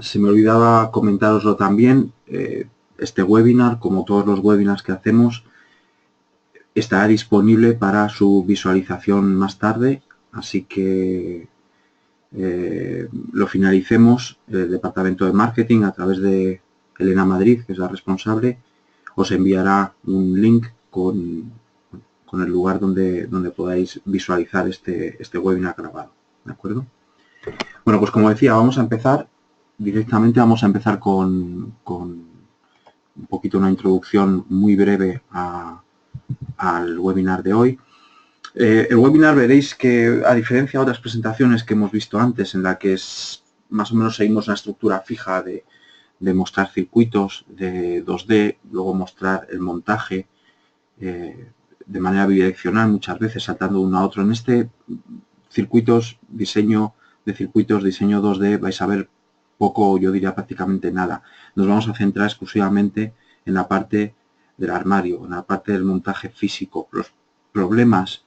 Se me olvidaba comentaroslo también. Este webinar, como todos los webinars que hacemos, estará disponible para su visualización más tarde, así que lo finalicemos. El departamento de marketing, a través de Elena Madrid, que es la responsable, os enviará un link con el lugar donde podáis visualizar este webinar grabado. ¿De acuerdo? Bueno, pues como decía, vamos a empezar directamente. Vamos a empezar con un poquito una introducción muy breve al webinar de hoy. El webinar, veréis que, a diferencia de otras presentaciones que hemos visto antes, en la que más o menos seguimos una estructura fija de mostrar circuitos de 2D, luego mostrar el montaje de manera bidireccional, muchas veces saltando de uno a otro. En este diseño de circuitos, diseño 2D, vais a ver poco, yo diría prácticamente nada. Nos vamos a centrar exclusivamente en la parte del armario, en la parte del montaje físico, los problemas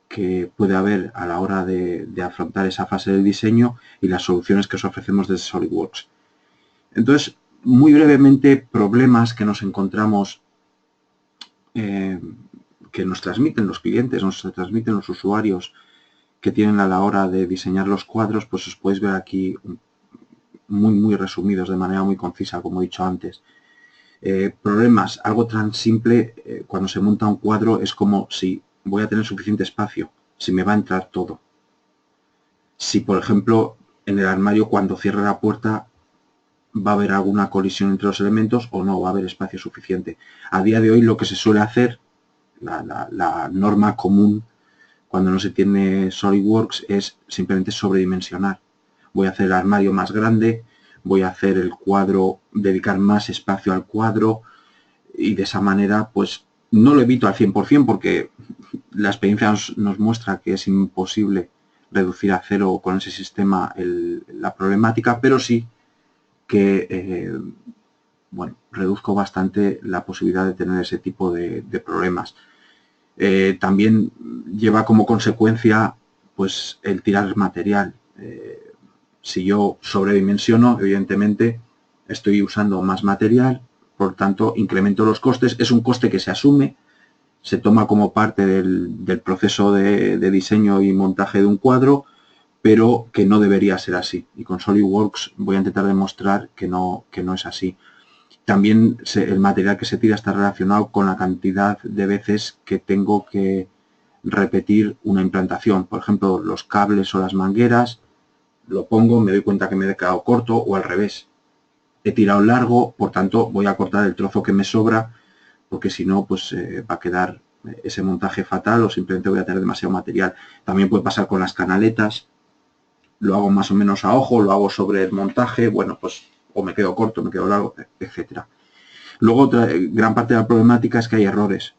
que puede haber a la hora de afrontar esa fase del diseño y las soluciones que os ofrecemos desde SolidWorks. Entonces, muy brevemente, problemas que nos encontramos, que nos transmiten los clientes, nos transmiten los usuarios que tienen a la hora de diseñar los cuadros, pues os podéis ver aquí muy resumidos, de manera muy concisa, como he dicho antes. Problemas, algo tan simple, cuando se monta un cuadro, es como si voy a tener suficiente espacio, si me va a entrar todo. Si, por ejemplo, en el armario, cuando cierre la puerta, va a haber alguna colisión entre los elementos o no va a haber espacio suficiente. A día de hoy, lo que se suele hacer, la norma común cuando no se tiene SolidWorks, es simplemente sobredimensionar. Voy a hacer el armario más grande, voy a hacer el cuadro, dedicar más espacio al cuadro, y de esa manera, pues, no lo evito al 100% porque la experiencia nos muestra que es imposible reducir a cero con ese sistema la problemática, pero sí que reduzco bastante la posibilidad de tener ese tipo de problemas. También lleva como consecuencia, pues, el tirar material. Si yo sobredimensiono, evidentemente estoy usando más material, por tanto incremento los costes. Es un coste que se asume, se toma como parte del proceso de diseño y montaje de un cuadro, pero que no debería ser así. Y con SolidWorks voy a intentar demostrar que no es así. También el material que se tira está relacionado con la cantidad de veces que tengo que repetir una implantación. Por ejemplo, los cables o las mangueras, lo pongo, me doy cuenta que me he quedado corto, o al revés. He tirado largo, por tanto voy a cortar el trozo que me sobra, porque si no, pues va a quedar ese montaje fatal o simplemente voy a tener demasiado material. También puede pasar con las canaletas. Lo hago más o menos a ojo, lo hago sobre el montaje, bueno, pues o me quedo corto, me quedo largo, etcétera. Luego, otra gran parte de la problemática es que hay errores.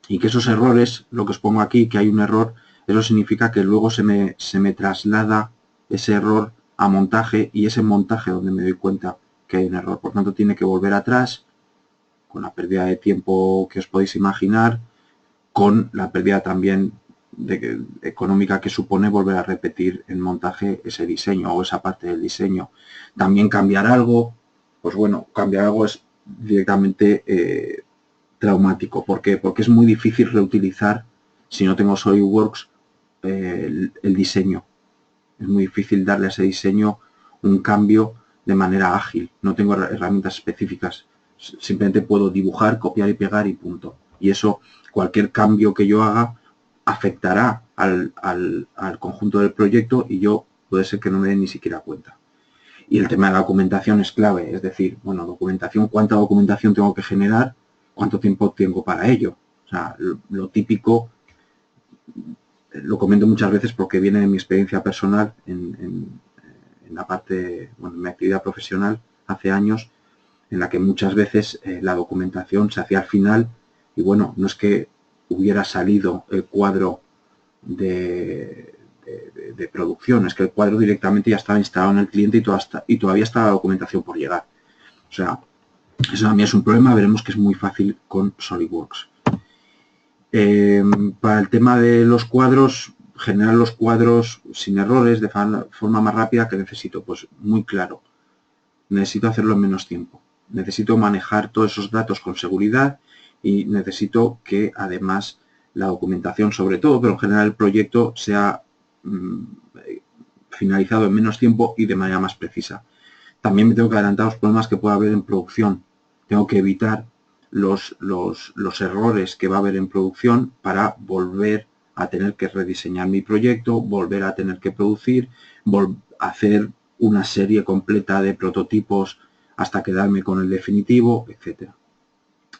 Y que esos errores, lo que os pongo aquí, que hay un error, eso significa que luego se me traslada ese error a montaje, y ese montaje donde me doy cuenta que hay un error. Por tanto, tiene que volver atrás, con la pérdida de tiempo que os podéis imaginar, con la pérdida también económica que supone volver a repetir en montaje ese diseño o esa parte del diseño. También cambiar algo, pues bueno, cambiar algo es directamente traumático. ¿Por qué? Porque es muy difícil reutilizar, si no tengo SolidWorks, el diseño. Es muy difícil darle a ese diseño un cambio de manera ágil. No tengo herramientas específicas. Simplemente puedo dibujar, copiar y pegar y punto. Y eso, cualquier cambio que yo haga, afectará al conjunto del proyecto y yo puede ser que no me dé ni siquiera cuenta. Y el tema de la documentación es clave. Es decir, bueno, documentación, ¿cuánta documentación tengo que generar? ¿Cuánto tiempo tengo para ello? O sea, lo típico, lo comento muchas veces porque viene de mi experiencia personal en la parte, bueno, en mi actividad profesional hace años, en la que muchas veces la documentación se hacía al final y bueno, no es que hubiera salido el cuadro de producción, es que el cuadro directamente ya estaba instalado en el cliente y todavía está la documentación por llegar. O sea, eso también es un problema, veremos que es muy fácil con SolidWorks. Para el tema de los cuadros, generar los cuadros sin errores de forma más rápida, que necesito, pues muy claro. necesito hacerlo en menos tiempo. Necesito manejar todos esos datos con seguridad y necesito que además la documentación sobre todo, pero en general el proyecto sea finalizado en menos tiempo y de manera más precisa. También me tengo que adelantar los problemas que pueda haber en producción. Tengo que evitar los errores que va a haber en producción para volver a tener que rediseñar mi proyecto, volver a tener que producir, hacer una serie completa de prototipos hasta quedarme con el definitivo, etc.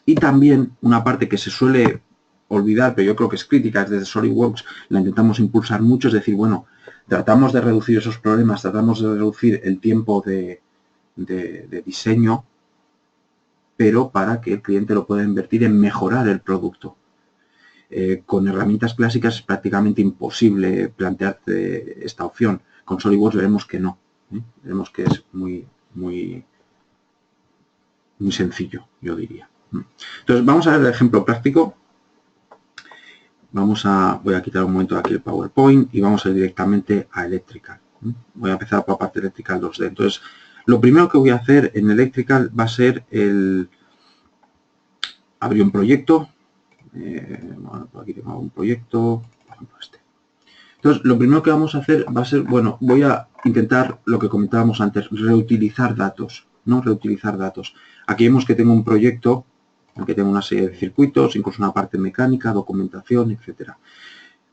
Y también una parte que se suele olvidar, pero yo creo que es crítica, es desde SolidWorks, la intentamos impulsar mucho, es decir, bueno, tratamos de reducir esos problemas, tratamos de reducir el tiempo de diseño, pero para que el cliente lo pueda invertir en mejorar el producto. Con herramientas clásicas es prácticamente imposible plantearte esta opción. Con SolidWorks veremos que no. Veremos que es muy sencillo, yo diría. Entonces, vamos a ver el ejemplo práctico. Voy a quitar un momento aquí el PowerPoint y vamos a ir directamente a Electrical. Voy a empezar por la parte Electrical 2D. Entonces, lo primero que voy a hacer en Electrical va a ser abrir un proyecto. Bueno, por aquí tengo un proyecto, por ejemplo este. Entonces, lo primero que vamos a hacer va a ser, bueno, voy a intentar lo que comentábamos antes, reutilizar datos, ¿no? Reutilizar datos. Aquí vemos que tengo un proyecto en el que tengo una serie de circuitos, incluso una parte mecánica, documentación, etcétera.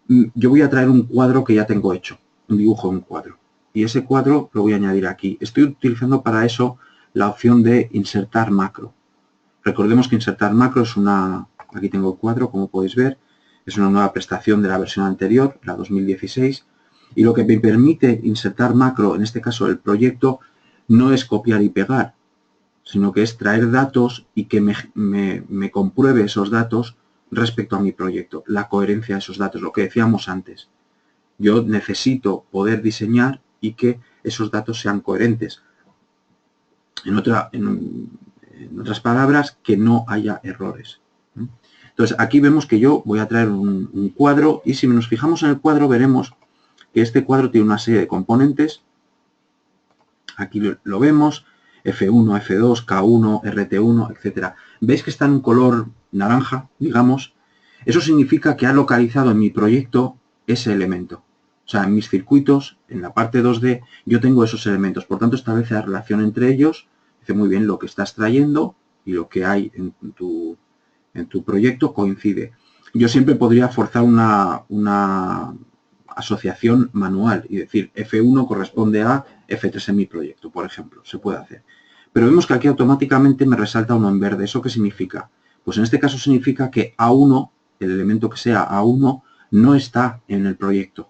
Yo voy a traer un cuadro que ya tengo hecho, un dibujo de un cuadro. Y ese cuadro lo voy a añadir aquí. Estoy utilizando para eso la opción de insertar macro. Recordemos que insertar macro es aquí tengo el cuadro, como podéis ver, es una nueva prestación de la versión anterior, la 2016, y lo que me permite insertar macro, en este caso el proyecto, no es copiar y pegar, sino que es traer datos y que me compruebe esos datos respecto a mi proyecto, la coherencia de esos datos, lo que decíamos antes. Yo necesito poder diseñar y que esos datos sean coherentes. En otras palabras, que no haya errores. Entonces, aquí vemos que yo voy a traer un cuadro y si nos fijamos en el cuadro veremos que este cuadro tiene una serie de componentes. Aquí lo vemos, F1, F2, K1, RT1, etc. ¿Veis que está en un color naranja, digamos? Eso significa que ha localizado en mi proyecto ese elemento. O sea, en mis circuitos, en la parte 2D, yo tengo esos elementos. Por tanto, establece la relación entre ellos, dice muy bien lo que estás trayendo y lo que hay en tu proyecto coincide. Yo siempre podría forzar una asociación manual y decir F1 corresponde a F3 en mi proyecto, por ejemplo. Se puede hacer. Pero vemos que aquí automáticamente me resalta uno en verde. ¿Eso qué significa? Pues en este caso significa que A1, el elemento que sea A1, no está en el proyecto.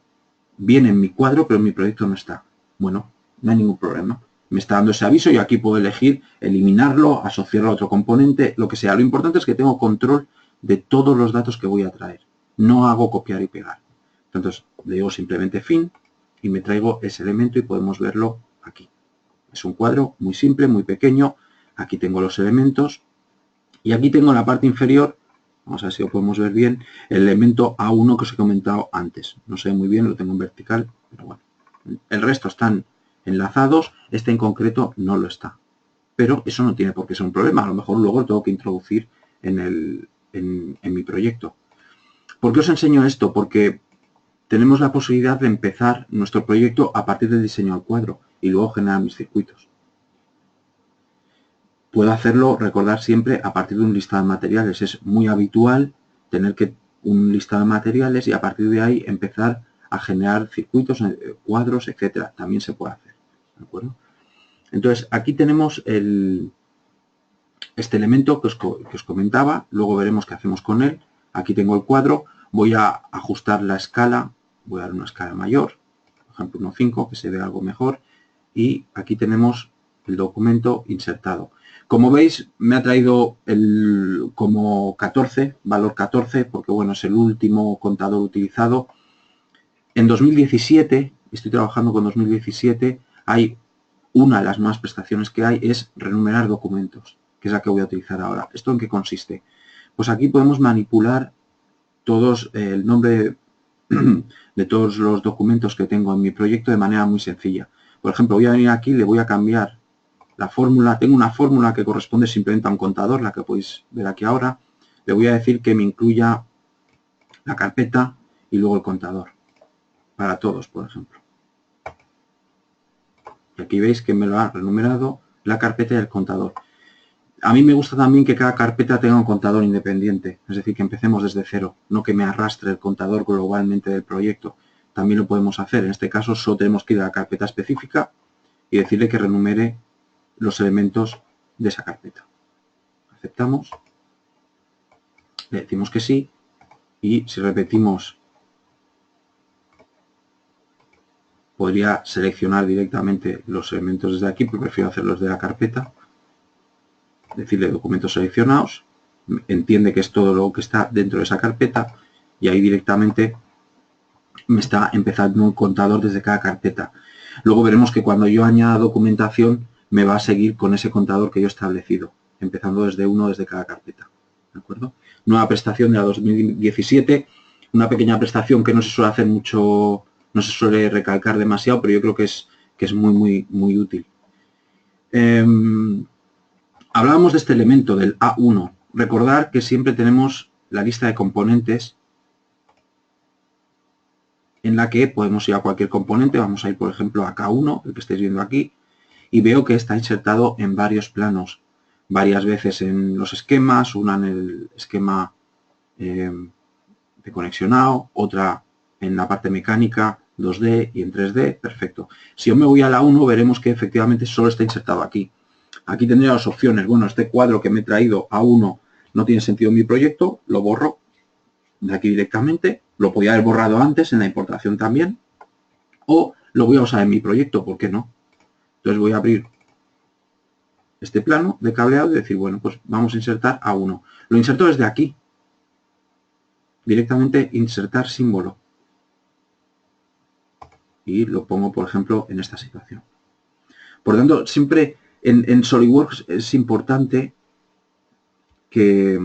Viene en mi cuadro, pero en mi proyecto no está. Bueno, no hay ningún problema. Me está dando ese aviso y aquí puedo elegir eliminarlo, asociarlo a otro componente, lo que sea. Lo importante es que tengo control de todos los datos que voy a traer. No hago copiar y pegar. Entonces, le digo simplemente fin y me traigo ese elemento y podemos verlo aquí. Es un cuadro muy simple, muy pequeño. Aquí tengo los elementos y aquí tengo en la parte inferior, vamos a ver si lo podemos ver bien, el elemento A1 que os he comentado antes. No sé muy bien, lo tengo en vertical, pero bueno. El resto están enlazados, este en concreto no lo está. Pero eso no tiene por qué ser un problema. A lo mejor luego lo tengo que introducir en mi proyecto. ¿Por qué os enseño esto? Porque tenemos la posibilidad de empezar nuestro proyecto a partir del diseño del cuadro y luego generar mis circuitos. Puedo hacerlo, recordar siempre, a partir de un listado de materiales. Es muy habitual tener un listado de materiales y a partir de ahí empezar a generar circuitos, cuadros, etcétera. También se puede hacer. ¿De acuerdo? Entonces, aquí tenemos este elemento que os comentaba. Luego veremos qué hacemos con él. Aquí tengo el cuadro. Voy a ajustar la escala. Voy a dar una escala mayor. Por ejemplo, 1.5, que se vea algo mejor. Y aquí tenemos el documento insertado. Como veis, me ha traído como 14, valor 14, porque bueno, es el último contador utilizado. En 2017, estoy trabajando con 2017, hay una de las nuevas prestaciones que hay, es renumerar documentos, que es la que voy a utilizar ahora. ¿Esto en qué consiste? Pues aquí podemos manipular el nombre de todos los documentos que tengo en mi proyecto de manera muy sencilla. Por ejemplo, voy a venir aquí y le voy a cambiar la fórmula, tengo una fórmula que corresponde simplemente a un contador, la que podéis ver aquí ahora. Le voy a decir que me incluya la carpeta y luego el contador, para todos, por ejemplo. Y aquí veis que me lo ha renumerado la carpeta y el contador. A mí me gusta también que cada carpeta tenga un contador independiente, es decir, que empecemos desde cero, no que me arrastre el contador globalmente del proyecto. También lo podemos hacer. En este caso solo tenemos que ir a la carpeta específica y decirle que renumere los elementos de esa carpeta. Aceptamos, le decimos que sí y si repetimos podría seleccionar directamente los elementos desde aquí, pero prefiero hacerlos de la carpeta. Decirle documentos seleccionados, entiende que es todo lo que está dentro de esa carpeta y ahí directamente me está empezando un contador desde cada carpeta. Luego veremos que cuando yo añada documentación me va a seguir con ese contador que yo he establecido, empezando desde uno desde cada carpeta. ¿De acuerdo? Nueva prestación de la 2017, una pequeña prestación que no se suele hacer mucho, no se suele recalcar demasiado, pero yo creo que es muy útil. Hablábamos de este elemento del A1. Recordar que siempre tenemos la lista de componentes en la que podemos ir a cualquier componente. Vamos a ir, por ejemplo, a K1, el que estáis viendo aquí, y veo que está insertado en varios planos, varias veces en los esquemas, una en el esquema de conexionado, otra en la parte mecánica, 2D y en 3D, perfecto. Si yo me voy a la 1, veremos que efectivamente solo está insertado aquí. Aquí tendría las opciones, bueno, este cuadro que me he traído a 1 no tiene sentido en mi proyecto, lo borro de aquí directamente, lo podía haber borrado antes en la importación también, o lo voy a usar en mi proyecto, ¿por qué no? Entonces voy a abrir este plano de cableado y decir, bueno, pues vamos a insertar a 1. Lo inserto desde aquí, directamente insertar símbolo. Y lo pongo, por ejemplo, en esta situación. Por lo tanto, siempre en SolidWorks es importante que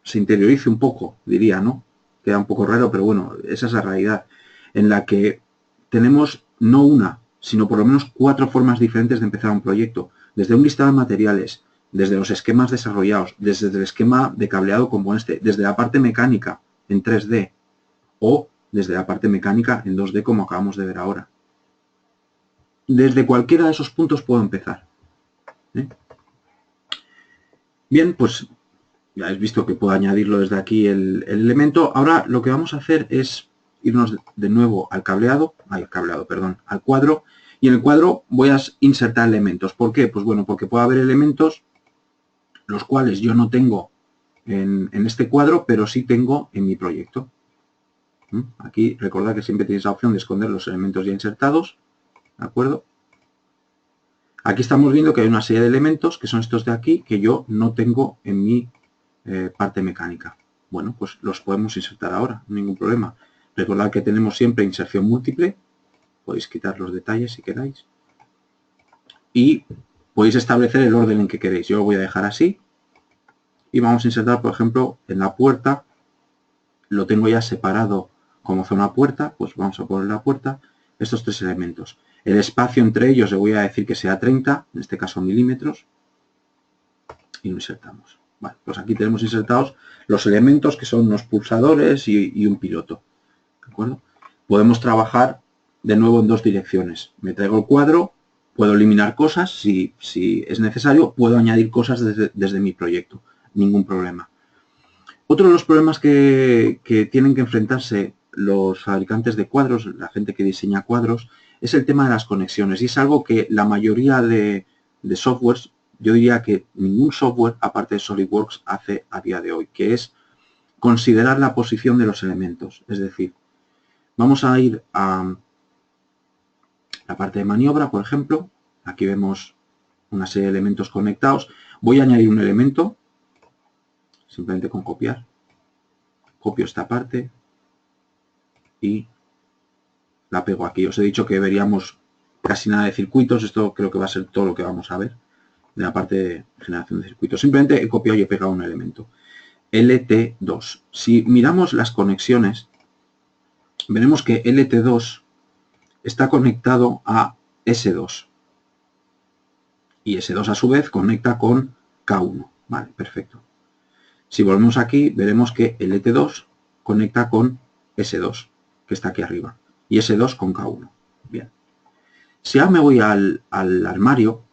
se interiorice un poco, diría, ¿no? Queda un poco raro, pero bueno, esa es la realidad, en la que tenemos no una, sino por lo menos 4 formas diferentes de empezar un proyecto. Desde un listado de materiales, desde los esquemas desarrollados, desde el esquema de cableado como este, desde la parte mecánica en 3D o desde la parte mecánica en 2D como acabamos de ver ahora. Desde cualquiera de esos puntos puedo empezar. Bien, pues ya habéis visto que puedo añadirlo desde aquí el elemento. Ahora lo que vamos a hacer es irnos de nuevo al al cuadro. Y en el cuadro voy a insertar elementos. ¿Por qué? Pues bueno, porque puede haber elementos los cuales yo no tengo en este cuadro, pero sí tengo en mi proyecto. Aquí recordad que siempre tenéis la opción de esconder los elementos ya insertados. ¿De acuerdo? Aquí estamos viendo que hay una serie de elementos, que son estos de aquí, que yo no tengo en mi parte mecánica. Bueno, pues los podemos insertar ahora, ningún problema. Recordad que tenemos siempre inserción múltiple. Podéis quitar los detalles si queráis. Y podéis establecer el orden en que queréis. Yo lo voy a dejar así. Y vamos a insertar, por ejemplo, en la puerta. Lo tengo ya separado como zona puerta. Pues vamos a poner la puerta. Estos 3 elementos. El espacio entre ellos le voy a decir que sea 30, en este caso milímetros. Y lo insertamos. Vale, pues aquí tenemos insertados los elementos que son unos pulsadores y un piloto. ¿De acuerdo? Podemos trabajar de nuevo en 2 direcciones. Me traigo el cuadro, puedo eliminar cosas si es necesario, puedo añadir cosas desde mi proyecto. Ningún problema. Otro de los problemas que tienen que enfrentarse los fabricantes de cuadros, la gente que diseña cuadros, es el tema de las conexiones. Y es algo que la mayoría de softwares, yo diría que ningún software, aparte de SolidWorks, hace a día de hoy, que es considerar la posición de los elementos. Es decir, vamos a ir a la parte de maniobra, por ejemplo. Aquí vemos una serie de elementos conectados. Voy a añadir un elemento, simplemente con copiar. Copio esta parte y la pego aquí. Os he dicho que veríamos casi nada de circuitos. Esto creo que va a ser todo lo que vamos a ver de la parte de generación de circuitos. Simplemente he copiado y he pegado un elemento. LT2. Si miramos las conexiones, veremos que LT2 está conectado a S2. Y S2 a su vez conecta con K1. Vale, perfecto. Si volvemos aquí, veremos que LT2 conecta con S2, que está aquí arriba, y S2 con K1. Bien. Si ahora me voy al armario,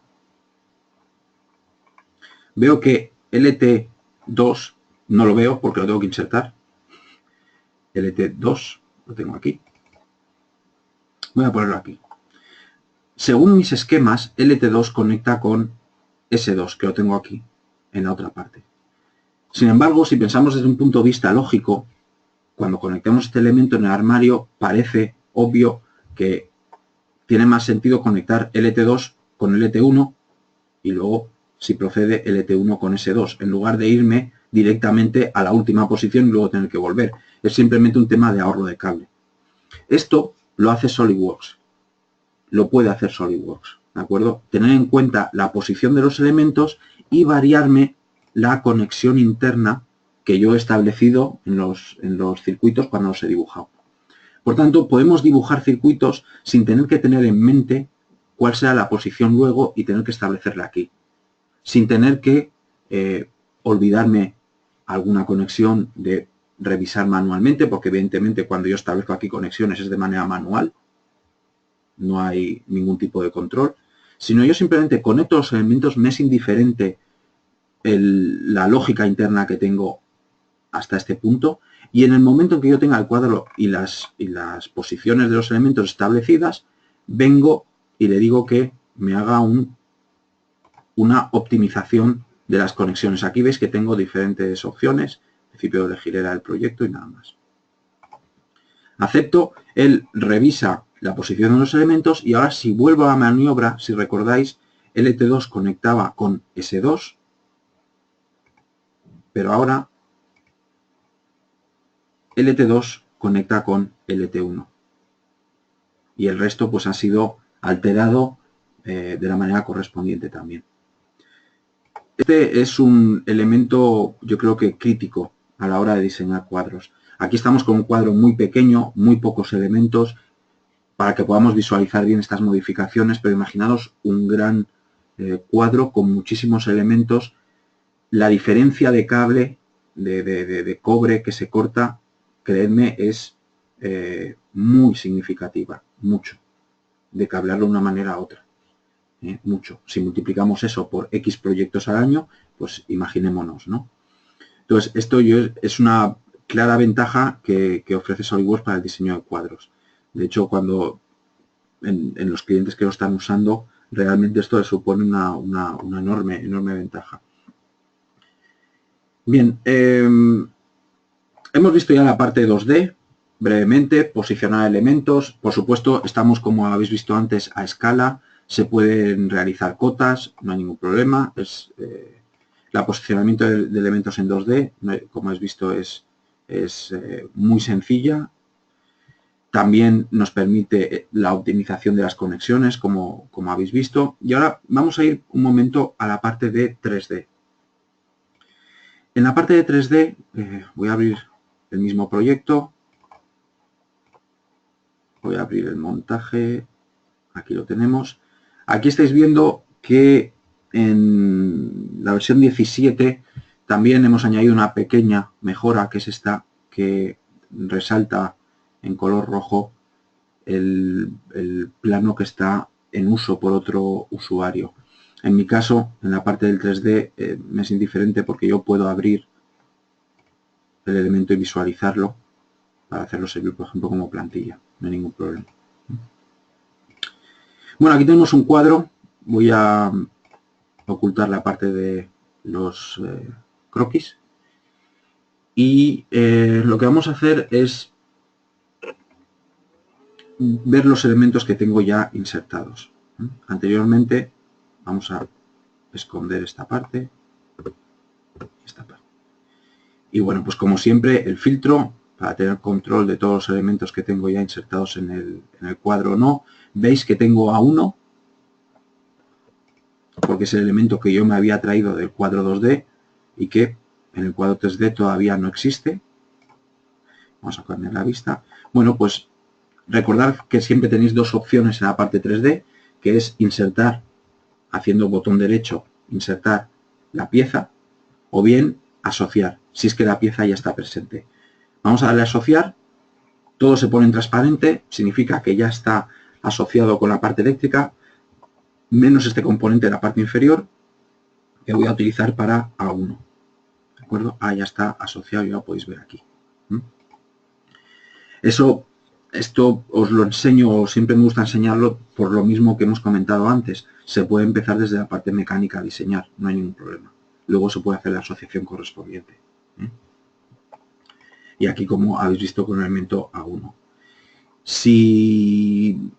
veo que LT2 no lo veo porque lo tengo que insertar. LT2 lo tengo aquí. Voy a ponerlo aquí. Según mis esquemas, LT2 conecta con S2, que lo tengo aquí, en la otra parte. Sin embargo, si pensamos desde un punto de vista lógico, cuando conectemos este elemento en el armario, parece obvio que tiene más sentido conectar LT2 con LT1 y luego, si procede, LT1 con S2, en lugar de irme directamente a la última posición y luego tener que volver. Es simplemente un tema de ahorro de cable. Esto lo hace SolidWorks. Lo puede hacer SolidWorks, ¿de acuerdo? Tener en cuenta la posición de los elementos y variarme la conexión interna que yo he establecido en los circuitos cuando los he dibujado. Por tanto, podemos dibujar circuitos sin tener que tener en mente cuál será la posición luego y tener que establecerla aquí. Sin tener que olvidarme alguna conexión de revisar manualmente, porque evidentemente cuando yo establezco aquí conexiones es de manera manual, no hay ningún tipo de control, sino yo simplemente conecto los elementos, me es indiferente la lógica interna que tengo hasta este punto, y en el momento en que yo tenga el cuadro y las posiciones de los elementos establecidas, vengo y le digo que me haga una optimización de las conexiones. Aquí veis que tengo diferentes opciones, principio de hilera del proyecto y nada más. Acepto, él revisa la posición de los elementos y ahora si vuelvo a la maniobra, si recordáis, LT2 conectaba con S2, pero ahora LT2 conecta con LT1 y el resto pues ha sido alterado de la manera correspondiente también. Este es un elemento, yo creo que crítico a la hora de diseñar cuadros. Aquí estamos con un cuadro muy pequeño, muy pocos elementos, para que podamos visualizar bien estas modificaciones, pero imaginaos un gran cuadro con muchísimos elementos. La diferencia de cable, de cobre que se corta, creedme, es muy significativa, mucho, de cablearlo de una manera a otra. Mucho. Si multiplicamos eso por X proyectos al año, pues imaginémonos, ¿no? Entonces, esto es una clara ventaja que ofrece SolidWorks para el diseño de cuadros. De hecho, cuando en los clientes que lo están usando, realmente esto les supone una enorme ventaja. Bien, hemos visto ya la parte 2D, brevemente, posicionar elementos. Por supuesto, estamos, como habéis visto antes, a escala. Se pueden realizar cotas, no hay ningún problema. El posicionamiento de elementos en 2D, como habéis visto, es muy sencilla. También nos permite la optimización de las conexiones, como habéis visto. Y ahora vamos a ir un momento a la parte de 3D. En la parte de 3D voy a abrir el mismo proyecto. Voy a abrir el montaje. Aquí lo tenemos. Aquí estáis viendo que en la versión 17 también hemos añadido una pequeña mejora, que es esta, que resalta en color rojo el plano que está en uso por otro usuario. En mi caso, en la parte del 3D, me es indiferente porque yo puedo abrir el elemento y visualizarlo para hacerlo servir, por ejemplo, como plantilla. No hay ningún problema. Bueno, aquí tenemos un cuadro. Voy a ocultar la parte de los croquis. Y lo que vamos a hacer es ver los elementos que tengo ya insertados. Anteriormente, vamos a esconder esta parte. Y bueno, pues como siempre, el filtro, para tener control de todos los elementos que tengo ya insertados en el cuadro o no. Veis que tengo a 1, porque es el elemento que yo me había traído del cuadro 2D y que en el cuadro 3D todavía no existe. Vamos a cambiar la vista. Bueno, pues recordad que siempre tenéis dos opciones en la parte 3D, que es insertar haciendo botón derecho, insertar la pieza, o bien asociar, si es que la pieza ya está presente. Vamos a darle a asociar, todo se pone en transparente, significa que ya está asociado con la parte eléctrica, menos este componente de la parte inferior, que voy a utilizar para A1. ¿De acuerdo? Ya está asociado, ya lo podéis ver aquí. Esto os lo enseño, siempre me gusta enseñarlo por lo mismo que hemos comentado antes. Se puede empezar desde la parte mecánica a diseñar, no hay ningún problema. Luego se puede hacer la asociación correspondiente. Y aquí, como habéis visto, con el elemento A1. Si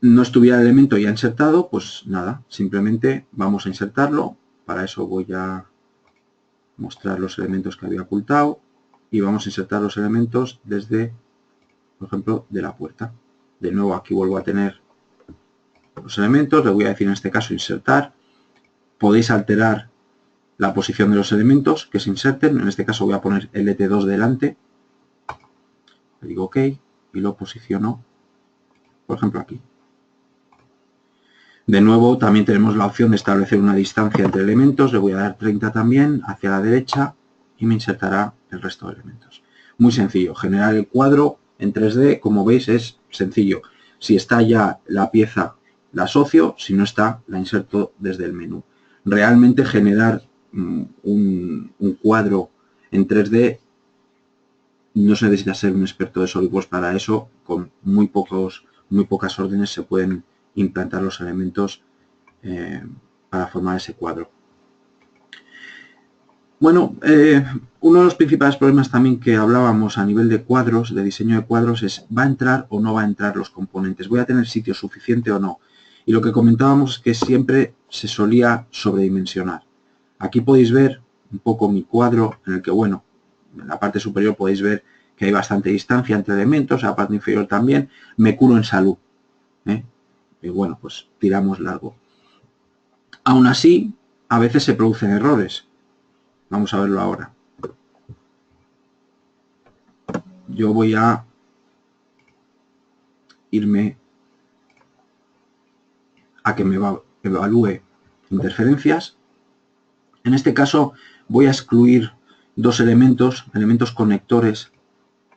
no estuviera el elemento ya insertado, pues nada, simplemente vamos a insertarlo. Para eso voy a mostrar los elementos que había ocultado y vamos a insertar los elementos desde, por ejemplo, de la puerta. De nuevo, aquí vuelvo a tener los elementos, le voy a decir en este caso insertar. Podéis alterar la posición de los elementos que se inserten. En este caso voy a poner LT2 delante. Le digo OK y lo posiciono, por ejemplo, aquí. De nuevo, también tenemos la opción de establecer una distancia entre elementos. Le voy a dar 30 también hacia la derecha y me insertará el resto de elementos. Muy sencillo. Generar el cuadro en 3D, como veis, es sencillo. Si está ya la pieza, la asocio. Si no está, la inserto desde el menú. Realmente generar un cuadro en 3D no se necesita ser un experto de SolidWorks para eso. Con muy pocas órdenes se pueden implantar los elementos para formar ese cuadro. Bueno, uno de los principales problemas también que hablábamos a nivel de cuadros, de diseño de cuadros, es ¿va a entrar o no va a entrar los componentes? ¿Voy a tener sitio suficiente o no? Y lo que comentábamos es que siempre se solía sobredimensionar. Aquí podéis ver un poco mi cuadro en el que, bueno, en la parte superior podéis ver que hay bastante distancia entre elementos, en la parte inferior también. Me curo en salud. Y bueno, pues tiramos largo. Aún así, a veces se producen errores. Vamos a verlo ahora. Yo voy a irme a que me evalúe interferencias. En este caso voy a excluir dos elementos conectores,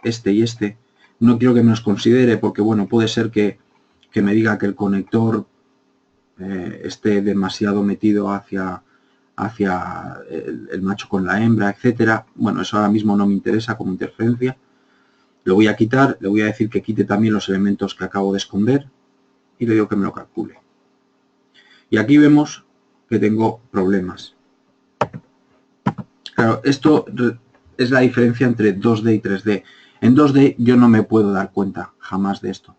este y este. No quiero que me los considere porque, bueno, puede ser que me diga que el conector esté demasiado metido hacia el macho con la hembra, etcétera. Bueno, eso ahora mismo no me interesa como interferencia. Lo voy a quitar, le voy a decir que quite también los elementos que acabo de esconder y le digo que me lo calcule. Y aquí vemos que tengo problemas. Claro, esto es la diferencia entre 2D y 3D. En 2D yo no me puedo dar cuenta jamás de esto.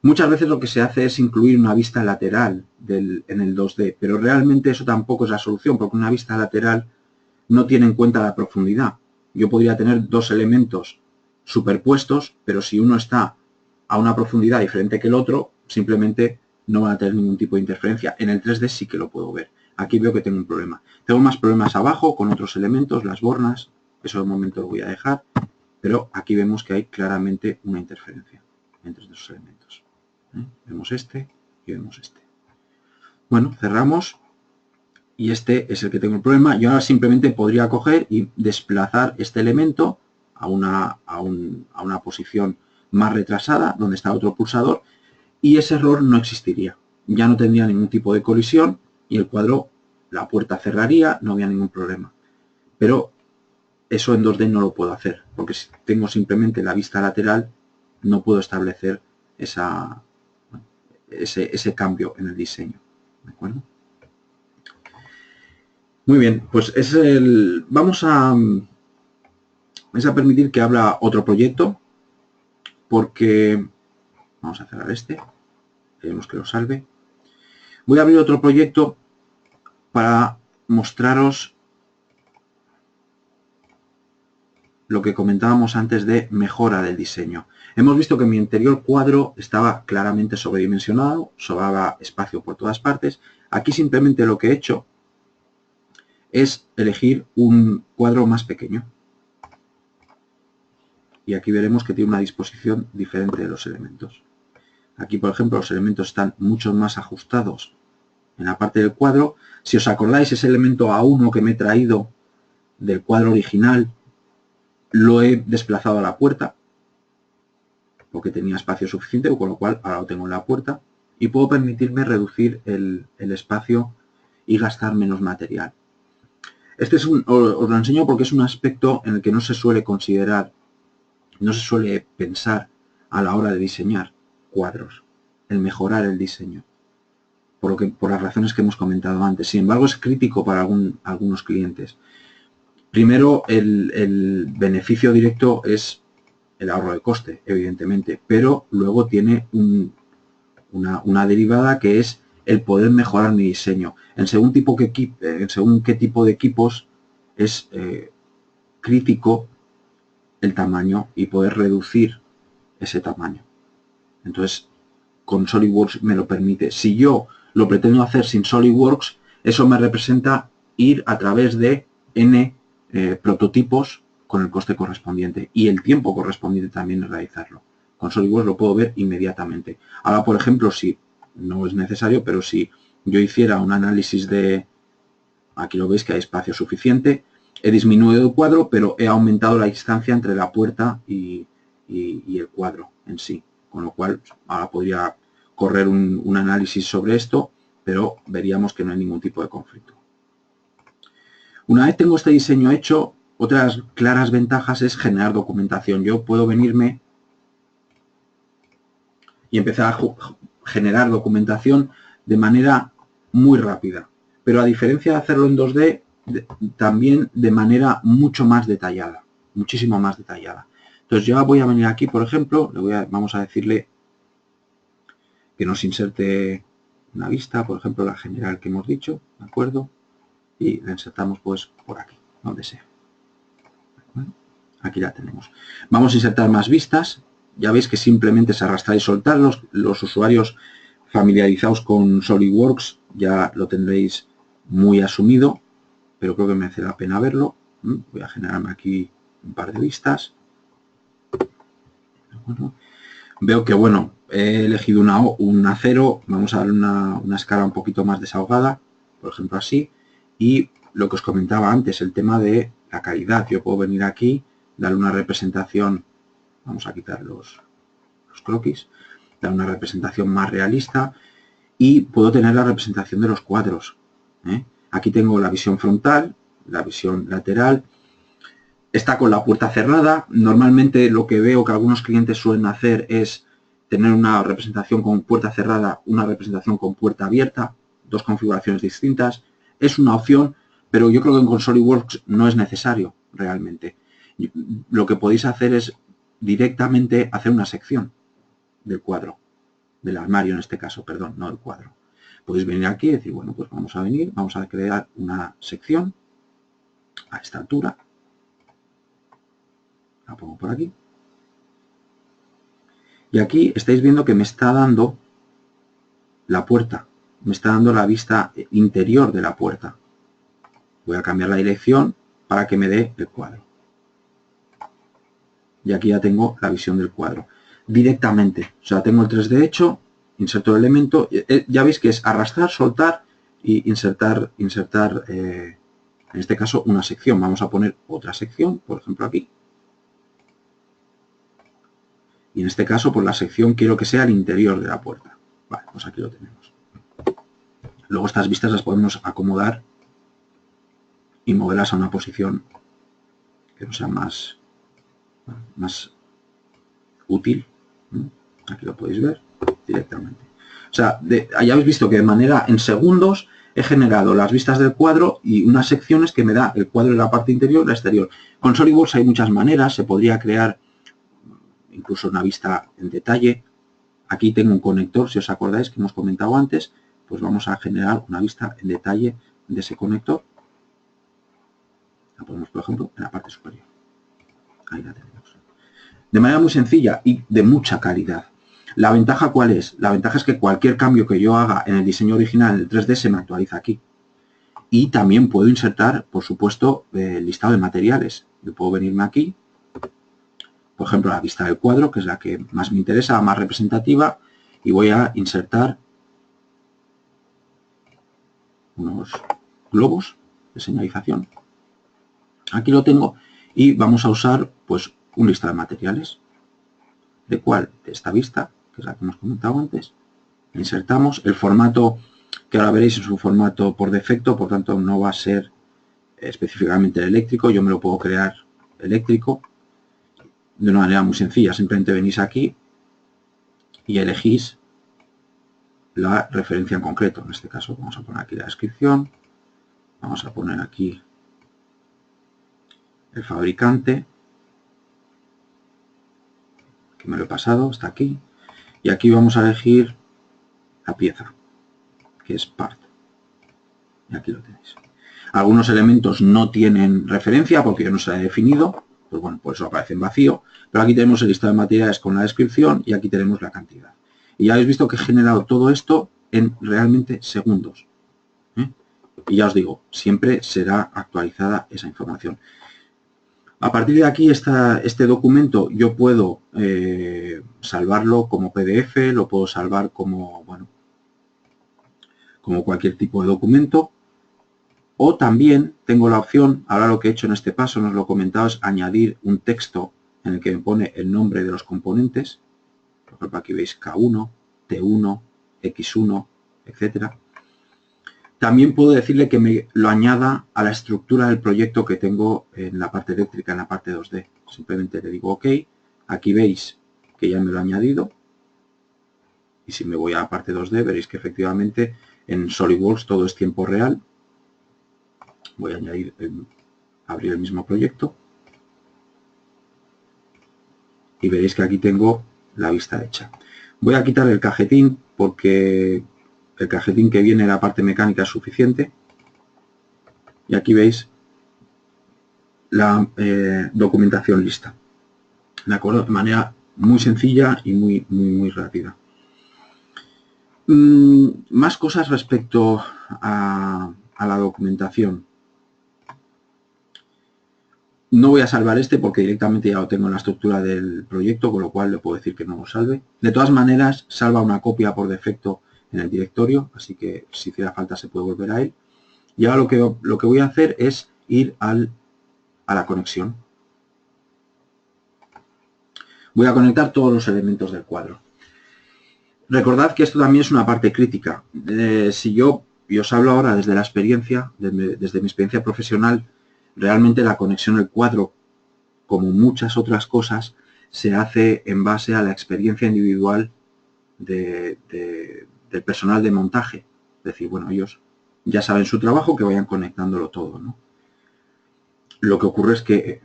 Muchas veces lo que se hace es incluir una vista lateral en el 2D, pero realmente eso tampoco es la solución, porque una vista lateral no tiene en cuenta la profundidad. Yo podría tener dos elementos superpuestos, pero si uno está a una profundidad diferente que el otro, simplemente no van a tener ningún tipo de interferencia. En el 3D sí que lo puedo ver. Aquí veo que tengo un problema. Tengo más problemas abajo con otros elementos, las bornas, eso de momento lo voy a dejar, pero aquí vemos que hay claramente una interferencia entre estos elementos. Vemos este y vemos este. Bueno, cerramos y este es el que tengo el problema. Yo ahora simplemente podría coger y desplazar este elemento a una posición más retrasada, donde está otro pulsador, y ese error no existiría. Ya no tendría ningún tipo de colisión y el cuadro, la puerta cerraría, no había ningún problema. Pero eso en 2D no lo puedo hacer, porque si tengo simplemente la vista lateral, no puedo establecer ese cambio en el diseño. ¿De acuerdo? Muy bien, pues vamos a permitir que abra otro proyecto, porque vamos a cerrar este, queremos que lo salve. Voy a abrir otro proyecto para mostraros lo que comentábamos antes de mejora del diseño. Hemos visto que mi anterior cuadro estaba claramente sobredimensionado, sobraba espacio por todas partes. Aquí simplemente lo que he hecho es elegir un cuadro más pequeño. Y aquí veremos que tiene una disposición diferente de los elementos. Aquí, por ejemplo, los elementos están mucho más ajustados en la parte del cuadro. Si os acordáis, ese elemento A1 que me he traído del cuadro original, lo he desplazado a la puerta, porque tenía espacio suficiente, con lo cual ahora lo tengo en la puerta, y puedo permitirme reducir el espacio y gastar menos material. Este es os lo enseño porque es un aspecto en el que no se suele considerar, no se suele pensar a la hora de diseñar cuadros, el mejorar el diseño, por las razones que hemos comentado antes. Sin embargo, es crítico para algunos clientes. Primero, el beneficio directo es el ahorro de coste, evidentemente, pero luego tiene una derivada que es el poder mejorar mi diseño. Según qué tipo de equipos es crítico el tamaño y poder reducir ese tamaño. Entonces, con SolidWorks me lo permite. Si yo lo pretendo hacer sin SolidWorks, eso me representa ir a través de N prototipos con el coste correspondiente y el tiempo correspondiente también en realizarlo. Con SolidWorks lo puedo ver inmediatamente. Ahora, por ejemplo, si no es necesario, pero si yo hiciera un análisis de, aquí lo veis que hay espacio suficiente, he disminuido el cuadro, pero he aumentado la distancia entre la puerta y el cuadro en sí. Con lo cual, ahora podría correr un análisis sobre esto, pero veríamos que no hay ningún tipo de conflicto. Una vez tengo este diseño hecho, otras claras ventajas es generar documentación. Yo puedo venirme y empezar a generar documentación de manera muy rápida. Pero a diferencia de hacerlo en 2D, también de manera mucho más detallada, muchísimo más detallada. Entonces yo voy a venir aquí, por ejemplo, vamos a decirle que nos inserte una vista, por ejemplo, la general que hemos dicho, ¿de acuerdo? Y la insertamos pues por aquí, donde sea. Aquí la tenemos. Vamos a insertar más vistas. Ya veis que simplemente es arrastrar y soltar. Los usuarios familiarizados con SolidWorks ya lo tendréis muy asumido, pero creo que merece la pena verlo. Voy a generarme aquí un par de vistas. Bueno, veo que, bueno, he elegido un acero. Vamos a darle una escala un poquito más desahogada, por ejemplo así. Y lo que os comentaba antes, el tema de la calidad. Yo puedo venir aquí, darle una representación, vamos a quitar los croquis, dar una representación más realista y puedo tener la representación de los cuadros. Aquí tengo la visión frontal, la visión lateral, está con la puerta cerrada. Normalmente lo que veo que algunos clientes suelen hacer es tener una representación con puerta cerrada, una representación con puerta abierta, dos configuraciones distintas. Es una opción, pero yo creo que con SolidWorks no es necesario realmente. Lo que podéis hacer es directamente hacer una sección del cuadro, del armario en este caso, perdón, no del cuadro. Podéis venir aquí y decir, bueno, pues vamos a crear una sección a esta altura. La pongo por aquí. Y aquí estáis viendo que me está dando la puerta, me está dando la vista interior de la puerta. Voy a cambiar la dirección para que me dé el cuadro. Y aquí ya tengo la visión del cuadro. Directamente, o sea, tengo el 3D hecho, inserto el elemento, ya veis que es arrastrar, soltar y insertar, en este caso, una sección. Vamos a poner otra sección, por ejemplo aquí. Y en este caso, pues la sección quiero que sea el interior de la puerta. Vale, pues aquí lo tenemos. Luego estas vistas las podemos acomodar y moverlas a una posición que nos sea más útil. Aquí lo podéis ver directamente. O sea, ya habéis visto que de manera, en segundos, he generado las vistas del cuadro y unas secciones que me da el cuadro de la parte interior y la exterior. Con SolidWorks hay muchas maneras, se podría crear incluso una vista en detalle. Aquí tengo un conector, si os acordáis que hemos comentado antes, pues vamos a generar una vista en detalle de ese conector. La ponemos, por ejemplo, en la parte superior. Ahí la tenemos. De manera muy sencilla y de mucha calidad. ¿La ventaja cuál es? La ventaja es que cualquier cambio que yo haga en el diseño original, en el 3D, se me actualiza aquí. Y también puedo insertar, por supuesto, el listado de materiales. Yo puedo venirme aquí, por ejemplo, la vista del cuadro, que es la que más me interesa, la más representativa, y voy a insertar unos globos de señalización. Aquí lo tengo y vamos a usar pues un listado de materiales. ¿De cuál? De esta vista, que es la que hemos comentado antes. Insertamos el formato que ahora veréis es un formato por defecto, por tanto no va a ser específicamente el eléctrico. Yo me lo puedo crear eléctrico de una manera muy sencilla. Simplemente venís aquí y elegís la referencia en concreto. En este caso vamos a poner aquí la descripción, vamos a poner aquí el fabricante, que me lo he pasado, está aquí, y aquí vamos a elegir la pieza, que es part, y aquí lo tenéis. Algunos elementos no tienen referencia porque yo no se ha definido, pues bueno, por eso aparece en vacío, pero aquí tenemos el listado de materiales con la descripción y aquí tenemos la cantidad. Y ya habéis visto que he generado todo esto en realmente segundos. Y ya os digo, siempre será actualizada esa información. A partir de aquí, este documento yo puedo salvarlo como PDF, lo puedo salvar como, bueno, como cualquier tipo de documento. O también tengo la opción, ahora lo que he hecho en este paso, no os lo he comentado, es añadir un texto en el que me pone el nombre de los componentes. Por ejemplo, aquí veis K1, T1, X1, etcétera. También puedo decirle que me lo añada a la estructura del proyecto que tengo en la parte eléctrica, en la parte 2D. Simplemente le digo OK. Aquí veis que ya me lo ha añadido. Y si me voy a la parte 2D, veréis que efectivamente en SolidWorks todo es tiempo real. Voy a añadir, abrir el mismo proyecto. Y veréis que aquí tengo la vista hecha. Voy a quitar el cajetín porque el cajetín que viene en la parte mecánica es suficiente. Y aquí veis la documentación lista. ¿De acuerdo? De manera muy sencilla y muy rápida. Más cosas respecto a la documentación. No voy a salvar este porque directamente ya lo tengo en la estructura del proyecto, con lo cual le puedo decir que no lo salve. De todas maneras, salva una copia por defecto en el directorio, así que si hiciera falta se puede volver a él. Y ahora lo que voy a hacer es ir a la conexión. Voy a conectar todos los elementos del cuadro. Recordad que esto también es una parte crítica. Si yo os hablo ahora desde la experiencia, desde mi experiencia profesional, realmente la conexión del cuadro, como muchas otras cosas, se hace en base a la experiencia individual del personal de montaje. Es decir, bueno, ellos ya saben su trabajo, que vayan conectándolo todo, ¿no? Lo que ocurre es que,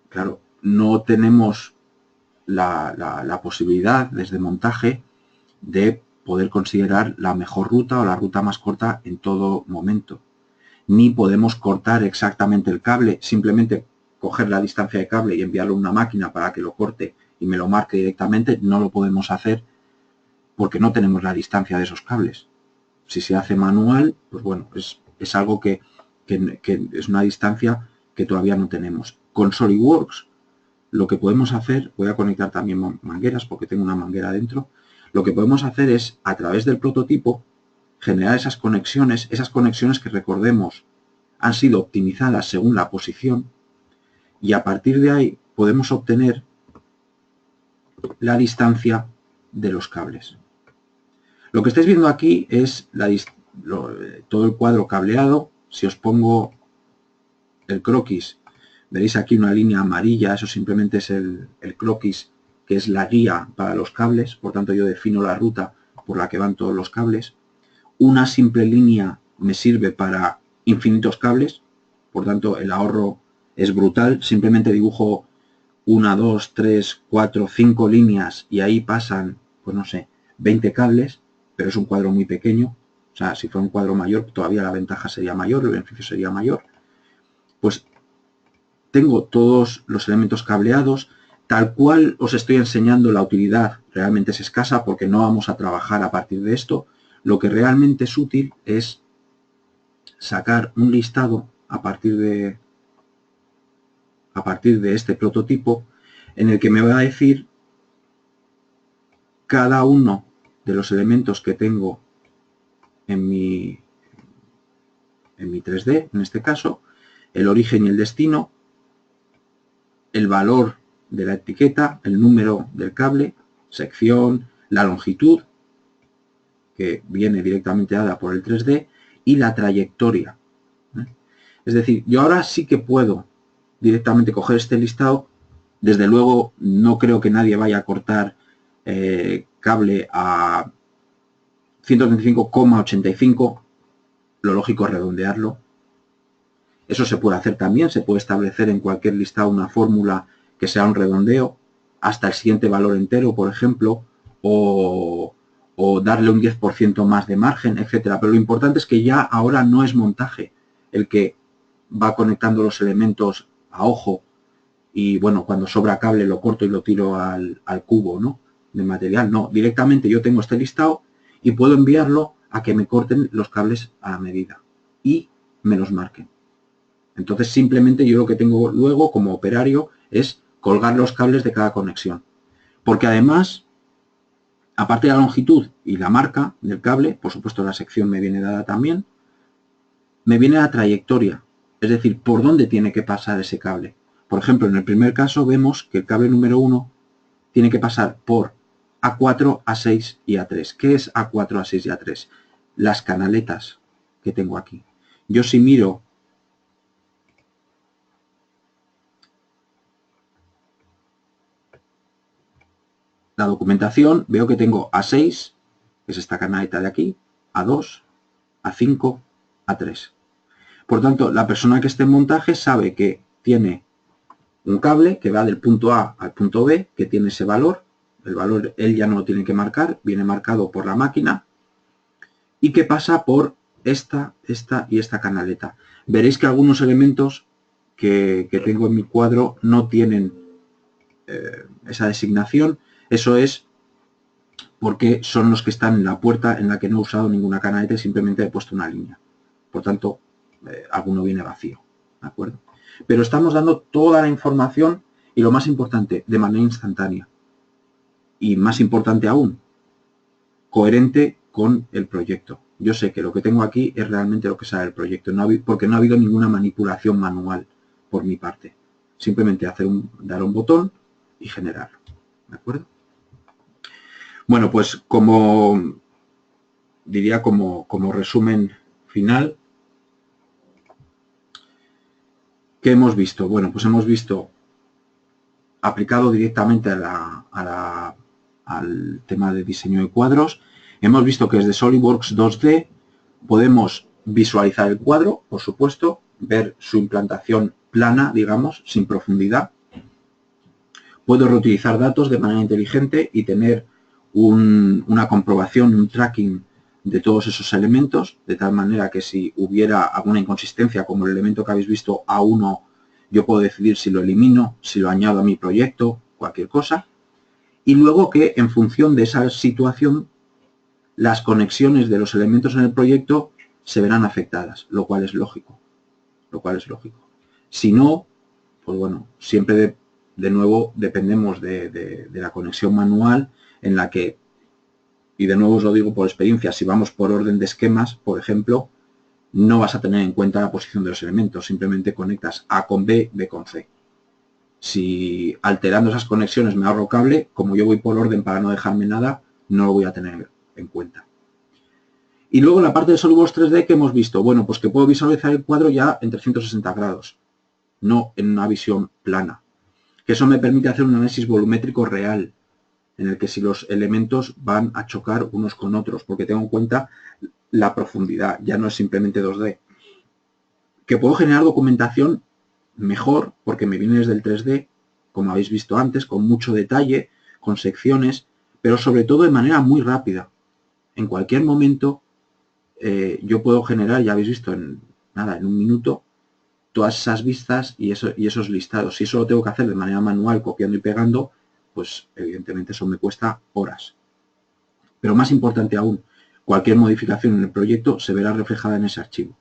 claro, no tenemos la posibilidad desde montaje de poder considerar la mejor ruta o la ruta más corta en todo momento. Ni podemos cortar exactamente el cable, simplemente coger la distancia de cable y enviarlo a una máquina para que lo corte y me lo marque directamente. No lo podemos hacer porque no tenemos la distancia de esos cables. Si se hace manual, pues bueno, es algo que es una distancia que todavía no tenemos. Con SolidWorks lo que podemos hacer, voy a conectar también mangueras porque tengo una manguera dentro, lo que podemos hacer es, a través del prototipo, generar esas conexiones que recordemos han sido optimizadas según la posición, y a partir de ahí podemos obtener la distancia de los cables. Lo que estáis viendo aquí es todo el cuadro cableado. Si os pongo el croquis, veréis aquí una línea amarilla, eso simplemente es el croquis, que es la guía para los cables, por tanto yo defino la ruta por la que van todos los cables. Una simple línea me sirve para infinitos cables, por tanto el ahorro es brutal. Simplemente dibujo 1, 2, 3, 4, 5 líneas y ahí pasan, pues no sé, 20 cables, pero es un cuadro muy pequeño. O sea, si fuera un cuadro mayor, todavía la ventaja sería mayor, el beneficio sería mayor. Pues tengo todos los elementos cableados. Tal cual os estoy enseñando, la utilidad realmente es escasa porque no vamos a trabajar a partir de esto. Lo que realmente es útil es sacar un listado a partir de este prototipo en el que me va a decir cada uno de los elementos que tengo en mi mi 3D, en este caso, el origen y el destino, el valor de la etiqueta, el número del cable, sección, la longitud, que viene directamente dada por el 3D, y la trayectoria. Es decir, yo ahora sí que puedo directamente coger este listado. Desde luego, no creo que nadie vaya a cortar cable a 135,85. Lo lógico es redondearlo. Eso se puede hacer también. Se puede establecer en cualquier listado una fórmula que sea un redondeo hasta el siguiente valor entero, por ejemplo, o darle un 10% más de margen, etcétera. Pero lo importante es que ya ahora no es montaje el que va conectando los elementos a ojo y, bueno, cuando sobra cable lo corto y lo tiro al cubo, ¿no?, de material. No, directamente yo tengo este listado y puedo enviarlo a que me corten los cables a la medida y me los marquen. Entonces, simplemente yo lo que tengo luego como operario es colgar los cables de cada conexión. Porque además, aparte de la longitud y la marca del cable, por supuesto la sección me viene dada también, me viene la trayectoria, es decir, por dónde tiene que pasar ese cable. Por ejemplo, en el primer caso vemos que el cable número 1 tiene que pasar por A4, A6 y A3. ¿Qué es A4, A6 y A3? Las canaletas que tengo aquí. Yo si miro la documentación, veo que tengo A6, que es esta canaleta de aquí, A2, A5, A3. Por tanto, la persona que esté en montaje sabe que tiene un cable que va del punto A al punto B, que tiene ese valor. El valor él ya no lo tiene que marcar, viene marcado por la máquina, y que pasa por esta y esta canaleta. Veréis que algunos elementos que tengo en mi cuadro no tienen esa designación. Eso es porque son los que están en la puerta en la que no he usado ninguna canaleta y simplemente he puesto una línea. Por tanto, alguno viene vacío, ¿de acuerdo? Pero estamos dando toda la información y, lo más importante, de manera instantánea. Y más importante aún, coherente con el proyecto. Yo sé que lo que tengo aquí es realmente lo que sale del proyecto, porque no ha habido ninguna manipulación manual por mi parte. Simplemente dar un botón y generarlo. ¿De acuerdo? Bueno, pues como resumen final, ¿qué hemos visto? Bueno, pues hemos visto aplicado directamente al tema de diseño de cuadros. Hemos visto que desde SolidWorks 2D podemos visualizar el cuadro, por supuesto, ver su implantación plana, digamos, sin profundidad. Puedo reutilizar datos de manera inteligente y tener una comprobación, un tracking de todos esos elementos, de tal manera que si hubiera alguna inconsistencia, como el elemento que habéis visto A1, yo puedo decidir si lo elimino, si lo añado a mi proyecto, cualquier cosa. Y luego que, en función de esa situación, las conexiones de los elementos en el proyecto se verán afectadas, lo cual es lógico. Si no, pues bueno, siempre de nuevo dependemos de la conexión manual, en la que, y de nuevo os lo digo por experiencia, si vamos por orden de esquemas, por ejemplo, no vas a tener en cuenta la posición de los elementos, simplemente conectas A con B, B con C. Si alterando esas conexiones me ahorro cable, como yo voy por orden para no dejarme nada, no lo voy a tener en cuenta. Y luego la parte de SolidWorks 3D que hemos visto, bueno, pues que puedo visualizar el cuadro ya en 360 grados, no en una visión plana. Que eso me permite hacer un análisis volumétrico real, en el que si los elementos van a chocar unos con otros, porque tengo en cuenta la profundidad, ya no es simplemente 2D. Que puedo generar documentación mejor, porque me viene desde el 3D, como habéis visto antes, con mucho detalle, con secciones, pero sobre todo de manera muy rápida. En cualquier momento yo puedo generar, ya habéis visto en un minuto, todas esas vistas y esos listados. Si eso lo tengo que hacer de manera manual, copiando y pegando, pues evidentemente eso me cuesta horas. Pero más importante aún, cualquier modificación en el proyecto se verá reflejada en ese archivo.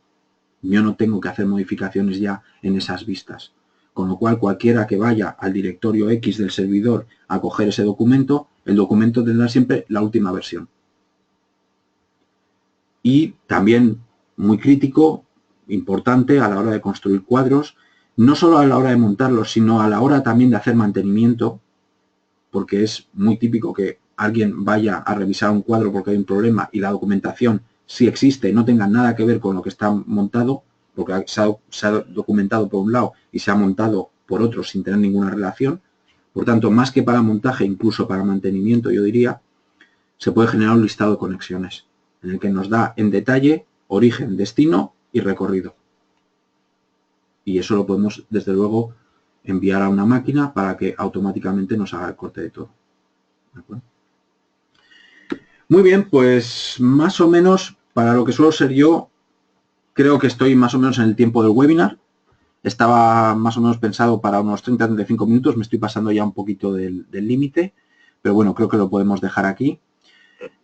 Yo no tengo que hacer modificaciones ya en esas vistas. Con lo cual, cualquiera que vaya al directorio X del servidor a coger ese documento, el documento tendrá siempre la última versión. Y también, muy crítico, importante a la hora de construir cuadros, no solo a la hora de montarlos, sino a la hora también de hacer mantenimiento, porque es muy típico que alguien vaya a revisar un cuadro porque hay un problema y la documentación, si existe, no tenga nada que ver con lo que está montado, porque se ha documentado por un lado y se ha montado por otro sin tener ninguna relación. Por tanto, más que para montaje, incluso para mantenimiento, yo diría, se puede generar un listado de conexiones en el que nos da en detalle origen, destino y recorrido. Y eso lo podemos, desde luego, enviar a una máquina para que automáticamente nos haga el corte de todo. ¿De acuerdo? Muy bien, pues más o menos para lo que suelo ser yo, creo que estoy más o menos en el tiempo del webinar. Estaba más o menos pensado para unos 30-35 minutos, me estoy pasando ya un poquito del límite, pero bueno, creo que lo podemos dejar aquí.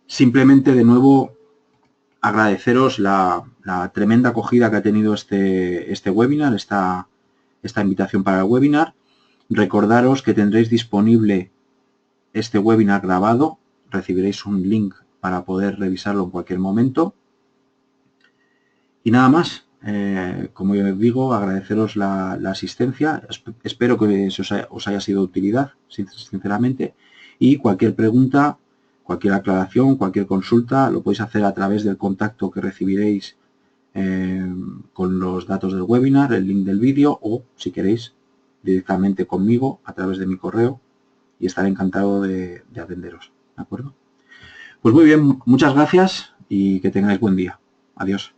Simplemente, de nuevo, agradeceros la tremenda acogida que ha tenido este webinar, esta invitación para el webinar. Recordaros que tendréis disponible este webinar grabado, recibiréis un link para poder revisarlo en cualquier momento. Y nada más, como yo digo, agradeceros la asistencia, espero que os haya sido de utilidad, sinceramente, y cualquier pregunta, cualquier aclaración, cualquier consulta, lo podéis hacer a través del contacto que recibiréis con los datos del webinar, el link del vídeo, o si queréis directamente conmigo a través de mi correo, y estaré encantado de atenderos. ¿De acuerdo? Pues muy bien, muchas gracias y que tengáis buen día. Adiós.